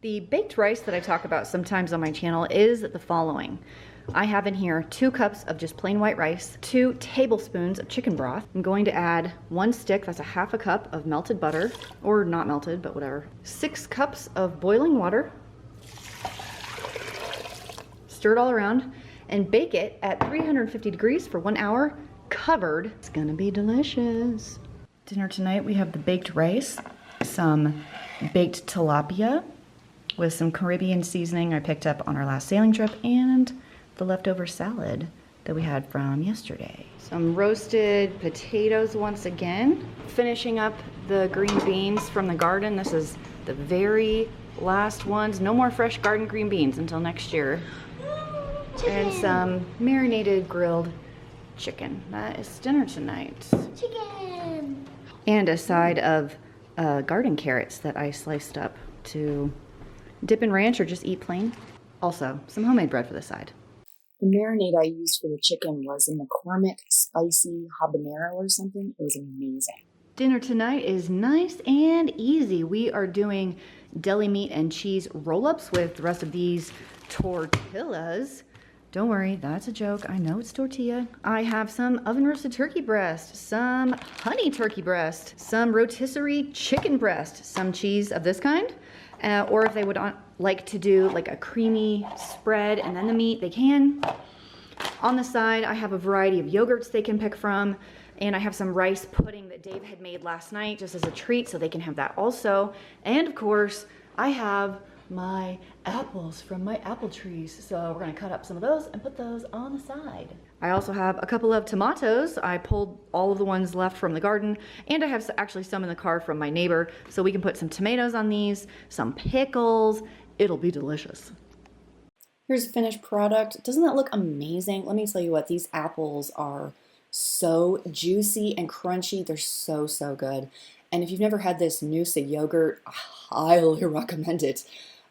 The baked rice that I talk about sometimes on my channel is the following. I have in here 2 cups of just plain white rice, 2 tablespoons of chicken broth. I'm going to add 1 stick, that's a half a cup of melted butter, or not melted, but whatever. 6 cups of boiling water. Stir it all around and bake it at 350 degrees for 1 hour, covered. It's gonna be delicious. Dinner tonight, we have the baked rice, some baked tilapia with some Caribbean seasoning I picked up on our last sailing trip, and the leftover salad that we had from yesterday. Some roasted potatoes once again. Finishing up the green beans from the garden. This is the very last ones. No more fresh garden green beans until next year. Chicken. And some marinated grilled chicken. That is dinner tonight. Chicken. And a side of garden carrots that I sliced up to dip in ranch or just eat plain. Also, some homemade bread for the side. The marinade I used for the chicken was a McCormick spicy habanero or something. It was amazing. Dinner tonight is nice and easy. We are doing deli meat and cheese roll-ups with the rest of these tortillas. Don't worry, that's a joke. I know it's tortilla. I have some oven roasted turkey breast, some honey turkey breast, some rotisserie chicken breast, some cheese of this kind. Or if they would like to do like a creamy spread and then the meat, they can. On the side, I have a variety of yogurts they can pick from, and I have some rice pudding that Dave had made last night just as a treat, so they can have that also. And of course, I have my apples from my apple trees, so we're gonna cut up some of those and put those on the side. I also have a couple of tomatoes. I pulled all of the ones left from the garden, and I have actually some in the car from my neighbor, so we can put some tomatoes on these, some pickles. It'll be delicious. Here's the finished product. Doesn't that look amazing? Let me tell you what, these apples are so juicy and crunchy. They're so, so good. And if you've never had this Noosa yogurt, I highly recommend it.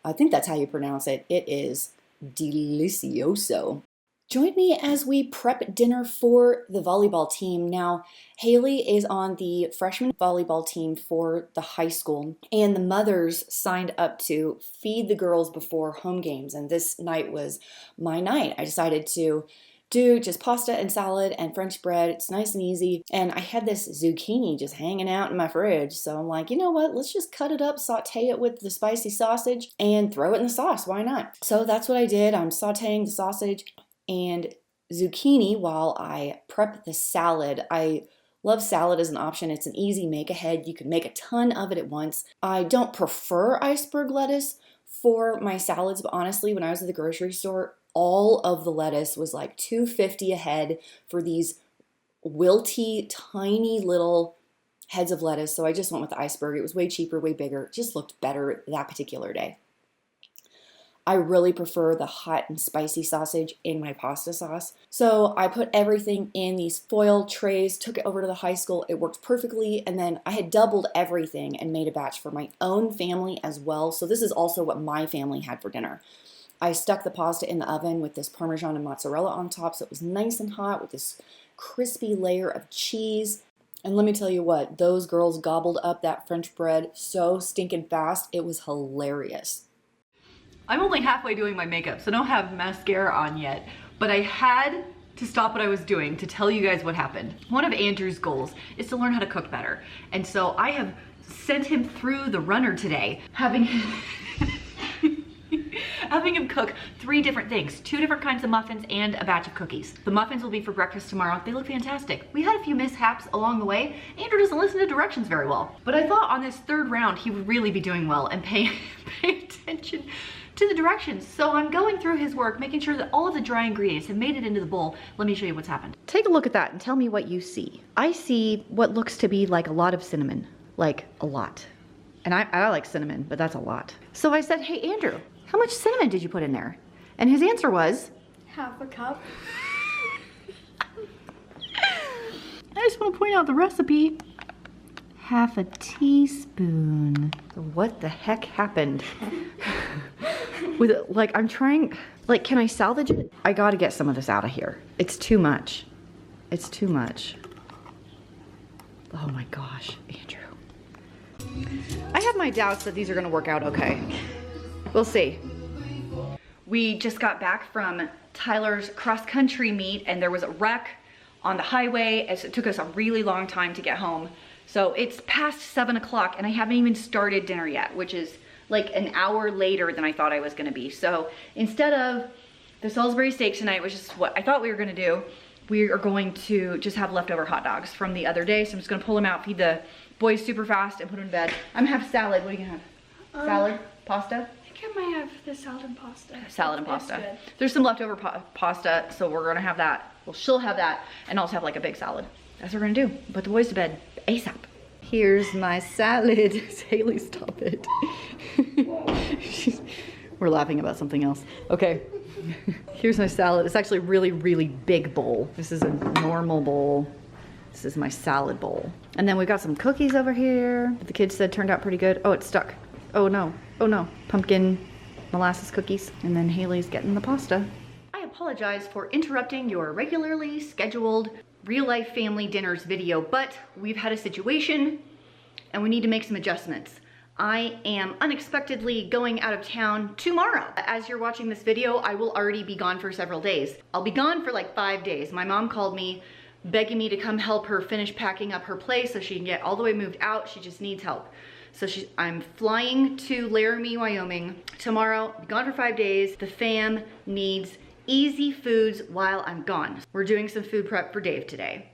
I think that's how you pronounce it. It is delicioso. Join me as we prep dinner for the volleyball team. Now, Haley is on the freshman volleyball team for the high school, and the mothers signed up to feed the girls before home games, and this night was my night. I decided to do just pasta and salad and French bread. It's nice and easy. And I had this zucchini just hanging out in my fridge. So I'm like, you know what? Let's just cut it up, saute it with the spicy sausage, and throw it in the sauce. Why not? So that's what I did. I'm sauteing the sausage and zucchini while I prep the salad. I love salad as an option. It's an easy make ahead. You can make a ton of it at once. I don't prefer iceberg lettuce for my salads, but honestly, when I was at the grocery store, all of the lettuce was like $2.50 a head for these wilty, tiny little heads of lettuce. So I just went with the iceberg. It was way cheaper, way bigger. It just looked better that particular day. I really prefer the hot and spicy sausage in my pasta sauce. So I put everything in these foil trays, took it over to the high school. It worked perfectly. And then I had doubled everything and made a batch for my own family as well. So this is also what my family had for dinner. I stuck the pasta in the oven with this Parmesan and mozzarella on top, so it was nice and hot with this crispy layer of cheese. And let me tell you what, those girls gobbled up that French bread so stinking fast, it was hilarious. I'm only halfway doing my makeup, so I don't have mascara on yet, but I had to stop what I was doing to tell you guys what happened. One of Andrew's goals is to learn how to cook better. And so I have sent him through the runner today, having him cook 3 different things, 2 different kinds of muffins and a batch of cookies. The muffins will be for breakfast tomorrow. They look fantastic. We had a few mishaps along the way. Andrew doesn't listen to directions very well, but I thought on this 3rd round he would really be doing well and pay attention to the directions. So I'm going through his work, making sure that all of the dry ingredients have made it into the bowl. Let me show you what's happened. Take a look at that and tell me what you see. I see what looks to be like a lot of cinnamon, like a lot. And I like cinnamon, but that's a lot. So I said, hey Andrew, how much cinnamon did you put in there? And his answer was, Half a cup. I just want to point out the recipe. Half a teaspoon. So what the heck happened? With it, like, I'm trying, like, can I salvage it? I gotta get some of this out of here. It's too much. It's too much. Oh my gosh, Andrew. I have my doubts that these are gonna work out okay. We'll see. We just got back from Tyler's cross-country meet and there was a wreck on the highway as it took us a really long time to get home. So it's past 7 o'clock and I haven't even started dinner yet, which is like an hour later than I thought I was gonna be. So instead of the Salisbury steak tonight, which is what I thought we were gonna do, we are going to just have leftover hot dogs from the other day. So I'm just gonna pull them out, feed the boys super fast and put them to bed. I'm gonna have salad. What are you gonna have? Salad? Pasta? I think I might have the salad and pasta. Salad and pasta. Good. There's some leftover pasta, so we're gonna have that. Well, she'll have that and also have like a big salad. That's what we're gonna do. Put the boys to bed ASAP. Here's my salad. Haley, stop it. We're laughing about something else. Okay. Here's my salad. It's actually a really, really big bowl. This is a normal bowl. This is my salad bowl. And then we've got some cookies over here that the kids said turned out pretty good. Oh, it's stuck. Oh no. Oh no. Pumpkin molasses cookies. And then Haley's getting the pasta. I apologize for interrupting your regularly scheduled real life family dinners video, but we've had a situation and we need to make some adjustments. I am unexpectedly going out of town tomorrow. As you're watching this video, I will already be gone for several days. I'll be gone for like 5 days. My mom called me begging me to come help her finish packing up her place so she can get all the way moved out. She just needs help. So I'm flying to Laramie, Wyoming tomorrow. I'll be gone for 5 days. The fam needs easy foods while I'm gone. We're doing some food prep for Dave today.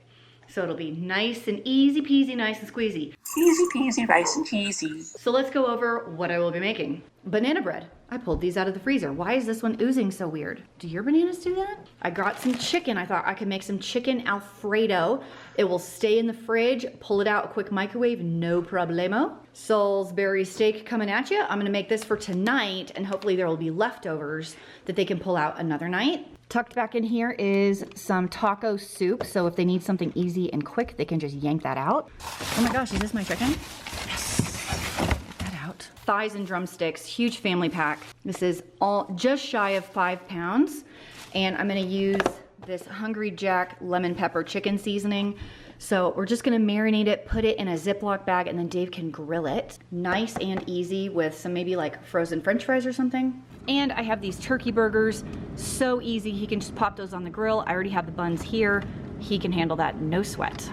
So it'll be nice and easy peasy, nice and squeezy. Easy peasy, rice and cheesy. So let's go over what I will be making. Banana bread. I pulled these out of the freezer. Why is this one oozing so weird? Do your bananas do that? I got some chicken. I thought I could make some chicken Alfredo. It will stay in the fridge. Pull it out, a quick microwave, no problemo. Salisbury steak coming at you. I'm gonna make this for tonight and hopefully there will be leftovers that they can pull out another night. Tucked back in here is some taco soup. So if they need something easy and quick, they can just yank that out. Oh my gosh, is this my chicken? Thighs and drumsticks, huge family pack. This is all just shy of 5 pounds. And I'm gonna use this Hungry Jack lemon pepper chicken seasoning. So we're just gonna marinate it, put it in a Ziploc bag, and then Dave can grill it. Nice and easy with some maybe like frozen French fries or something. And I have these turkey burgers, so easy. He can just pop those on the grill. I already have the buns here. He can handle that, no sweat.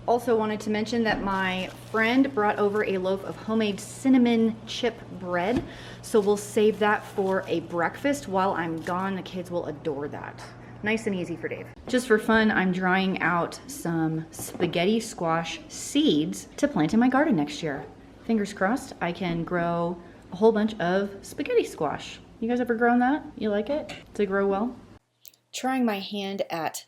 Also wanted to mention that my friend brought over a loaf of homemade cinnamon chip bread. So we'll save that for a breakfast while I'm gone. The kids will adore that. Nice and easy for Dave. Just for fun, I'm drying out some spaghetti squash seeds to plant in my garden next year. Fingers crossed, I can grow a whole bunch of spaghetti squash. You guys ever grown that? You like it? Does it grow well? Trying my hand at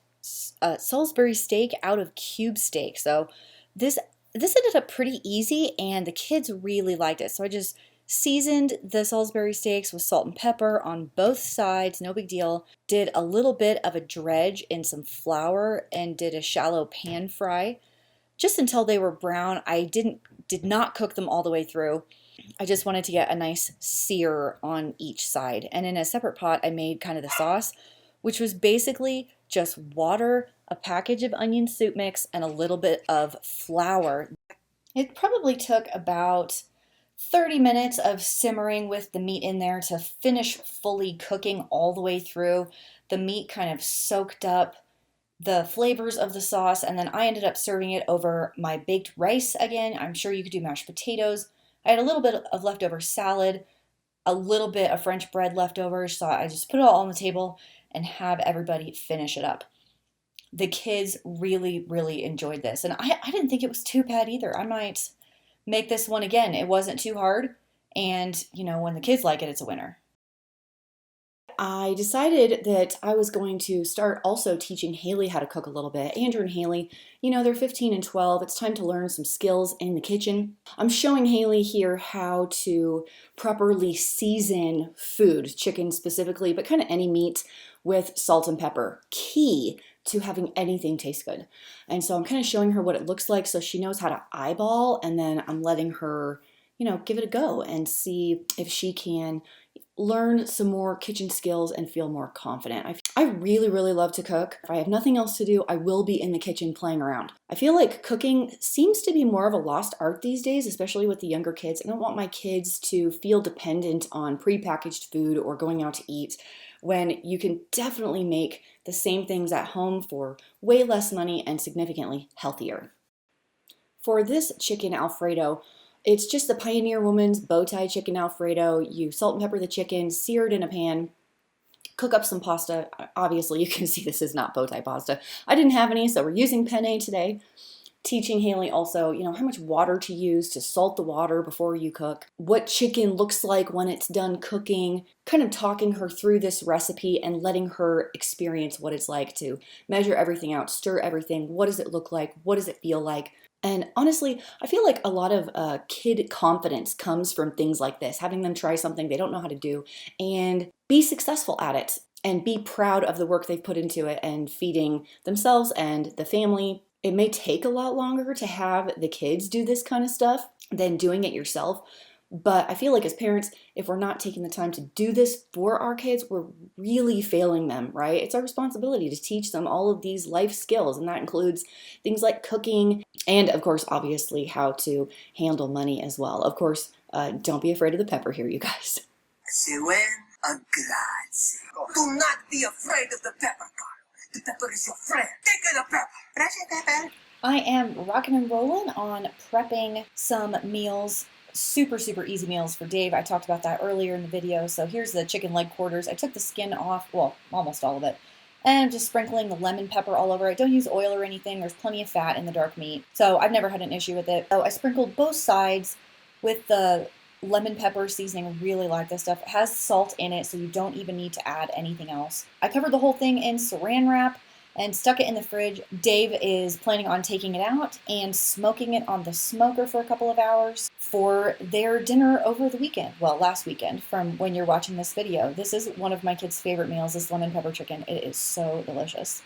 Salisbury steak out of cube steak. So this ended up pretty easy and the kids really liked it. So I just seasoned the Salisbury steaks with salt and pepper on both sides, no big deal. Did a little bit of a dredge in some flour and did a shallow pan fry just until they were brown. I did not cook them all the way through. I just wanted to get a nice sear on each side. And in a separate pot, I made kind of the sauce, which was basically just water, a package of onion soup mix, and a little bit of flour. It probably took about 30 minutes of simmering with the meat in there to finish fully cooking all the way through. The meat kind of soaked up the flavors of the sauce, and then I ended up serving it over my baked rice again. I'm sure you could do mashed potatoes. I had a little bit of leftover salad, a little bit of French bread leftovers, so I just put it all on the table and have everybody finish it up. The kids really, really enjoyed this. And I didn't think it was too bad either. I might make this one again. It wasn't too hard. And, you know, when the kids like it, it's a winner. I decided that I was going to start also teaching Haley how to cook a little bit. Andrew and Haley, you know, they're 15 and 12. It's time to learn some skills in the kitchen. I'm showing Haley here how to properly season food, chicken specifically, but kind of any meat, with salt and pepper. Key to having anything taste good. And so I'm kind of showing her what it looks like so she knows how to eyeball, and then I'm letting her, you know, give it a go and see if she can learn some more kitchen skills and feel more confident. I really, really love to cook. If I have nothing else to do, I will be in the kitchen playing around. I feel like cooking seems to be more of a lost art these days, especially with the younger kids. I don't want my kids to feel dependent on prepackaged food or going out to eat when you can definitely make the same things at home for way less money and significantly healthier. For this chicken Alfredo, it's just the Pioneer Woman's bow tie chicken Alfredo. You salt and pepper the chicken, sear it in a pan, cook up some pasta. Obviously, you can see this is not bow tie pasta. I didn't have any, so we're using penne today. Teaching Haley also, how much water to use to salt the water before you cook, what chicken looks like when it's done cooking, kind of talking her through this recipe and letting her experience what it's like to measure everything out, stir everything. What does it look like? What does it feel like? And honestly, I feel like a lot of kid confidence comes from things like this, having them try something they don't know how to do and be successful at it and be proud of the work they've put into it and feeding themselves and the family. It may take a lot longer to have the kids do this kind of stuff than doing it yourself. But I feel like as parents, if we're not taking the time to do this for our kids, we're really failing them, right? It's our responsibility to teach them all of these life skills, and that includes things like cooking and, of course, obviously, how to handle money as well. Of course, don't be afraid of the pepper here, you guys. Grazie. Do not be afraid of the pepper, Carl. The pepper is your friend. Take the pepper. Grazie, pepper. I am rocking and rolling on prepping some meals. Super, super easy meals for Dave. I talked about that earlier in the video. So here's the chicken leg quarters. I took the skin off, well, almost all of it. And I'm just sprinkling the lemon pepper all over it. Don't use oil or anything. There's plenty of fat in the dark meat. So I've never had an issue with it. So I sprinkled both sides with the lemon pepper seasoning. I really like this stuff. It has salt in it, so you don't even need to add anything else. I covered the whole thing in saran wrap and stuck it in the fridge. Dave is planning on taking it out and smoking it on the smoker for a couple of hours for their dinner over the weekend. Well, last weekend from when you're watching this video. This is one of my kids' favorite meals, this lemon pepper chicken. It is so delicious.